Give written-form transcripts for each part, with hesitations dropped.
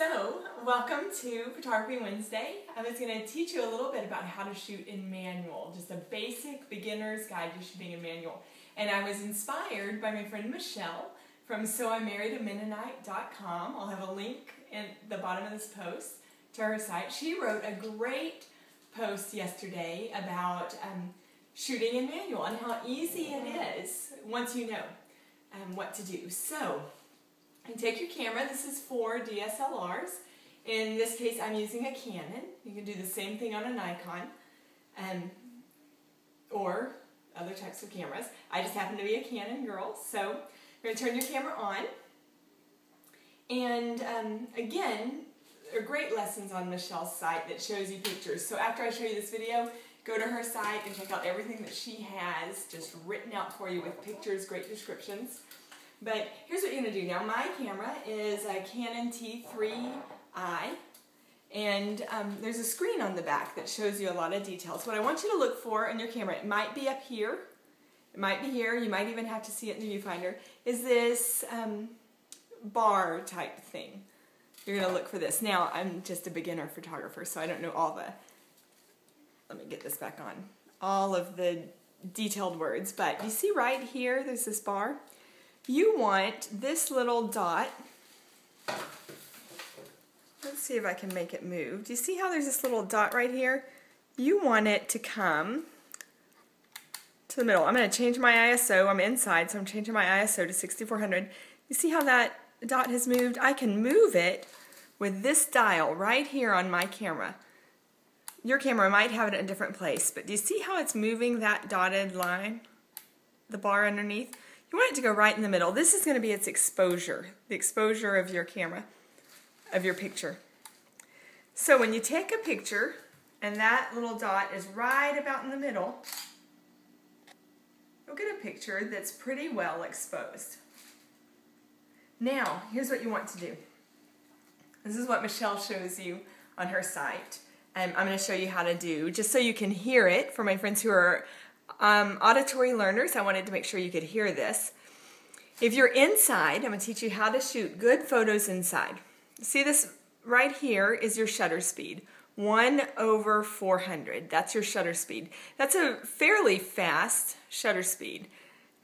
So, welcome to Photography Wednesday. I was going to teach you a little bit about how to shoot in manual, just a basic beginner's guide to shooting in manual. And I was inspired by my friend Michelle from SoIMarriedAMennonite.com. I'll have a link in the bottom of this post to her site. She wrote a great post yesterday about shooting in manual and how easy it is once you know what to do. So, you take your camera. This is for DSLRs. In this case, I'm using a Canon. You can do the same thing on a Nikon or other types of cameras. I just happen to be a Canon girl. So you're going to turn your camera on. And again, there are great lessons on Michelle's site that shows you pictures. So after I show you this video, go to her site and check out everything that she has just written out for you with pictures, great descriptions. But here's what you're going to do. Now, my camera is a Canon T3i, and there's a screen on the back that shows you a lot of details. What I want you to look for in your camera, it might be up here, it might be here, you might even have to see it in the viewfinder, is this bar type thing. You're going to look for this. Now, I'm just a beginner photographer, so I don't know all the, let me get this back on, all of the detailed words, but you see right here, there's this bar. You want this little dot, let's see if I can make it move. Do you see how there's this little dot right here? You want it to come to the middle. I'm going to change my ISO. I'm inside, so I'm changing my ISO to 6400. You see how that dot has moved? I can move it with this dial right here on my camera. Your camera might have it in a different place, but do you see how it's moving that dotted line, the bar underneath? You want it to go right in the middle. This is going to be its exposure, the exposure of your camera, of your picture. So when you take a picture and that little dot is right about in the middle, you'll get a picture that's pretty well exposed. Now, here's what you want to do. This is what Michelle shows you on her site. I'm going to show you how to do, just so you can hear it. For my friends who are auditory learners, I wanted to make sure you could hear this. If you're inside, I'm going to teach you how to shoot good photos inside. See this right here is your shutter speed, 1/400. That's your shutter speed. That's a fairly fast shutter speed.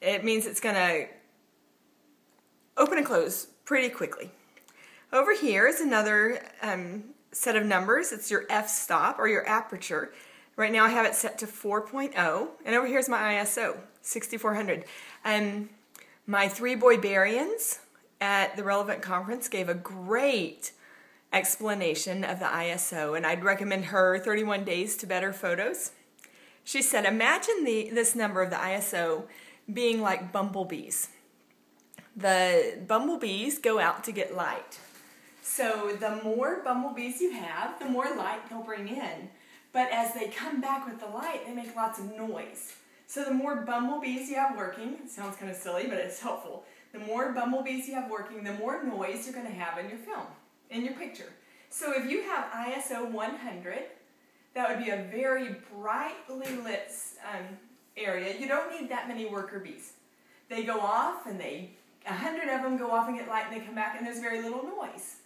It means it's going to open and close pretty quickly. Over here is another set of numbers. It's your f-stop or your aperture. Right now I have it set to 4.0, and over here's my ISO, 6400. My three Boybarians at the relevant conference gave a great explanation of the ISO, and I'd recommend her 31 Days to Better Photos. She said, imagine this number of the ISO being like bumblebees. The bumblebees go out to get light. So the more bumblebees you have, the more light they'll bring in. But as they come back with the light, they make lots of noise. So the more bumblebees you have working, it sounds kind of silly, but it's helpful. The more bumblebees you have working, the more noise you're going to have in your film, in your picture. So if you have ISO 100, that would be a very brightly lit area. You don't need that many worker bees. They go off, and 100 of them go off and get light, and they come back, and there's very little noise.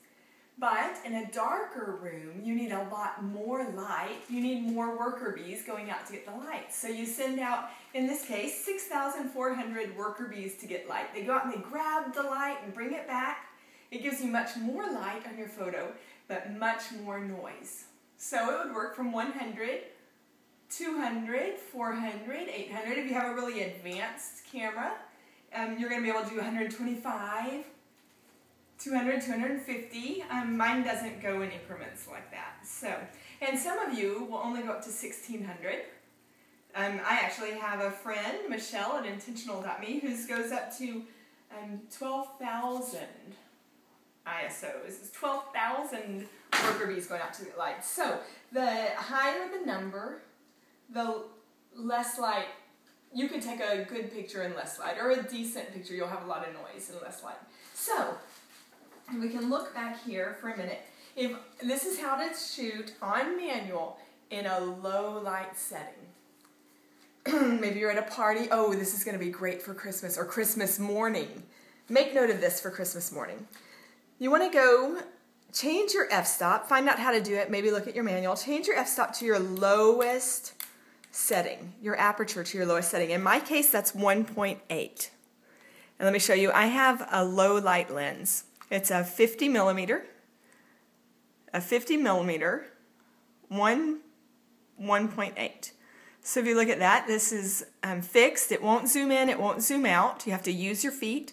But in a darker room, you need a lot more light. You need more worker bees going out to get the light. So you send out, in this case, 6,400 worker bees to get light. They go out and they grab the light and bring it back. It gives you much more light on your photo, but much more noise. So it would work from 100, 200, 400, 800. If you have a really advanced camera, you're going to be able to do 125, 200, 250. Mine doesn't go in increments like that. So, and some of you will only go up to 1600. I actually have a friend, Michelle at Intentional.me, who goes up to 12,000 ISOs. It's 12,000 worker bees going out to get light. So, the higher the number, the less light. You can take a good picture in less light, or a decent picture. You'll have a lot of noise and less light. So, we can look back here for a minute. If this is how to shoot on manual in a low light setting. Maybe you're at a party. Oh, this is going to be great for Christmas or Christmas morning. Make note of this for Christmas morning. You want to go change your f-stop. Find out how to do it. Maybe look at your manual. Change your f-stop to your lowest setting, your aperture to your lowest setting. In my case, that's 1.8. And let me show you, I have a low light lens. It's a 50 millimeter, 1.8. So if you look at that, this is fixed. It won't zoom in, it won't zoom out. You have to use your feet.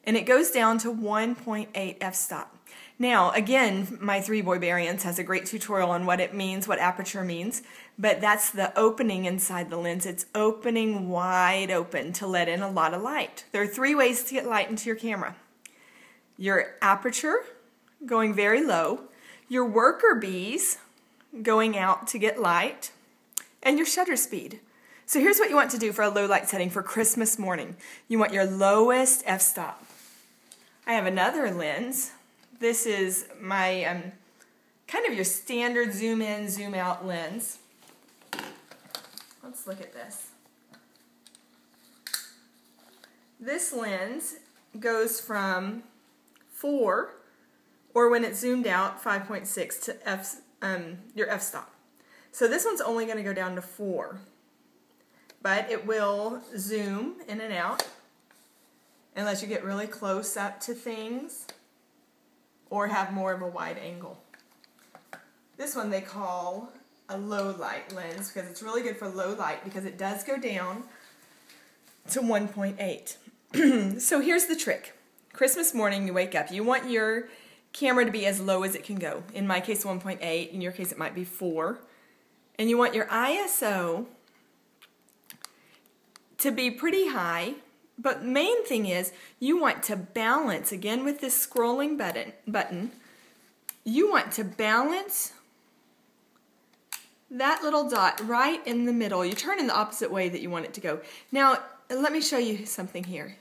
And it goes down to 1.8 f-stop. Now, again, my 3-Boy Variants has a great tutorial on what it means, what aperture means, but that's the opening inside the lens. It's opening wide open to let in a lot of light. There are 3 ways to get light into your camera. Your aperture, going very low, your worker bees, going out to get light, and your shutter speed. So here's what you want to do for a low light setting for Christmas morning. You want your lowest f-stop. I have another lens. This is my kind of your standard zoom in, zoom out lens. Let's look at this. This lens goes from 4, or when it's zoomed out, 5.6 to your f-stop. So this one's only going to go down to 4, but it will zoom in and out unless you get really close up to things or have more of a wide angle. This one they call a low light lens because it's really good for low light because it does go down to 1.8. So here's the trick. Christmas morning you wake up, you want your camera to be as low as it can go. In my case 1.8, in your case it might be 4. And you want your ISO to be pretty high, but the main thing is you want to balance, again with this scrolling button, you want to balance that little dot right in the middle. You turn in the opposite way that you want it to go. Now, let me show you something here.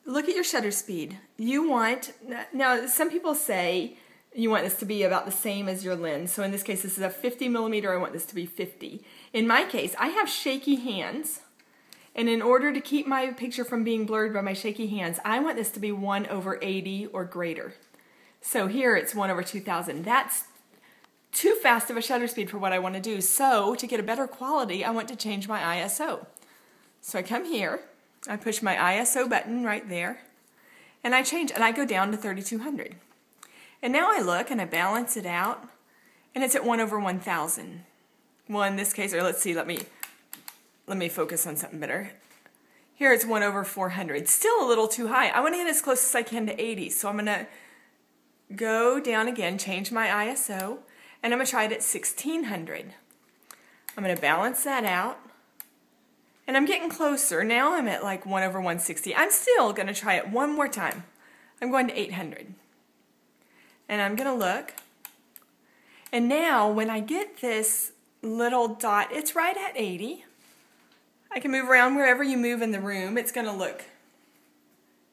Look at your shutter speed. You want, now some people say you want this to be about the same as your lens. So in this case, this is a 50 millimeter, I want this to be 50. In my case, I have shaky hands, and in order to keep my picture from being blurred by my shaky hands, I want this to be 1/80 or greater. So here it's 1/2000. That's too fast of a shutter speed for what I want to do. So to get a better quality, I want to change my ISO. So I come here, I push my ISO button right there, and I change, and I go down to 3200. And now I look and I balance it out, and it's at 1/1000. Well, in this case, or let's see, let me focus on something better. Here it's 1/400. Still a little too high. I want to get as close as I can to 80, so I'm going to go down again, change my ISO, and I'm going to try it at 1600. I'm going to balance that out, and I'm getting closer. Now I'm at like 1/160. I'm still going to try it one more time. I'm going to 800. And I'm going to look. And now when I get this little dot, it's right at 80. I can move around wherever you move in the room. It's going to look,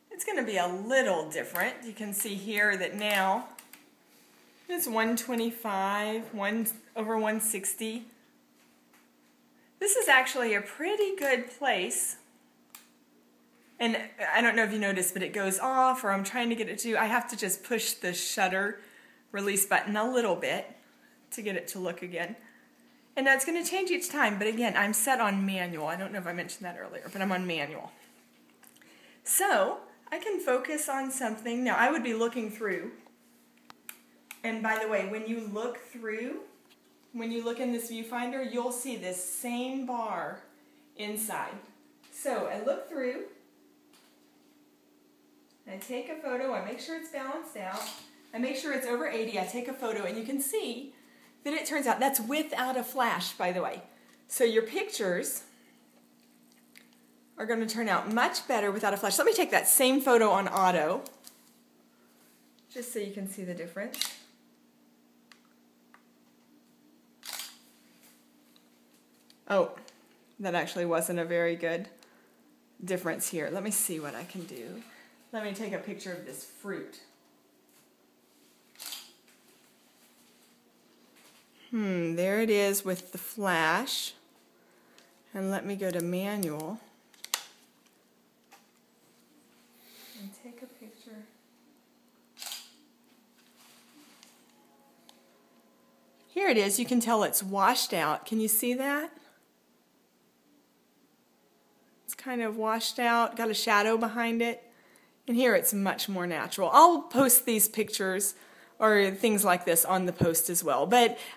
it's going to be a little different. You can see here that now it's 125, 1/160. This is actually a pretty good place. And I don't know if you noticed, but it goes off, or I'm trying to get it to, I have to just push the shutter release button a little bit to get it to look again. And that's going to change each time, but again, I'm set on manual. I don't know if I mentioned that earlier, but I'm on manual. So I can focus on something. Now I would be looking through. And by the way, when you look through, when you look in this viewfinder, you'll see this same bar inside. So I look through. I take a photo, I make sure it's balanced out, I make sure it's over 80, I take a photo, and you can see that it turns out, that's without a flash, by the way. So your pictures are going to turn out much better without a flash. Let me take that same photo on auto, just so you can see the difference. Oh, that actually wasn't a very good difference here. Let me see what I can do. Let me take a picture of this fruit. There it is with the flash. And let me go to manual and take a picture. here it is. You can tell it's washed out. Can you see that? It's kind of washed out, got a shadow behind it. And here it's much more natural. I'll post these pictures or things like this on the post as well.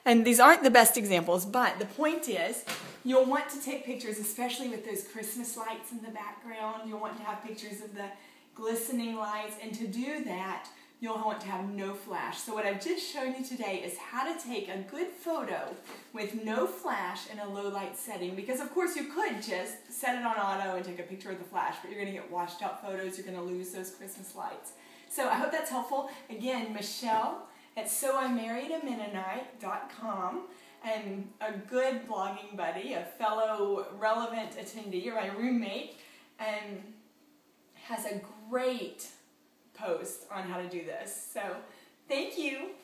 And these aren't the best examples, but the point is you'll want to take pictures, especially with those Christmas lights in the background. You'll want to have pictures of the glistening lights, and to do that, you'll want to have no flash. So what I've just shown you today is how to take a good photo with no flash in a low light setting, because of course you could just set it on auto and take a picture with the flash, but you're going to get washed out photos, you're going to lose those Christmas lights. So I hope that's helpful. Again, Michelle at soimarriedamennonite.com, and a good blogging buddy, a fellow relevant attendee, or my roommate, and has a great post on how to do this. So thank you.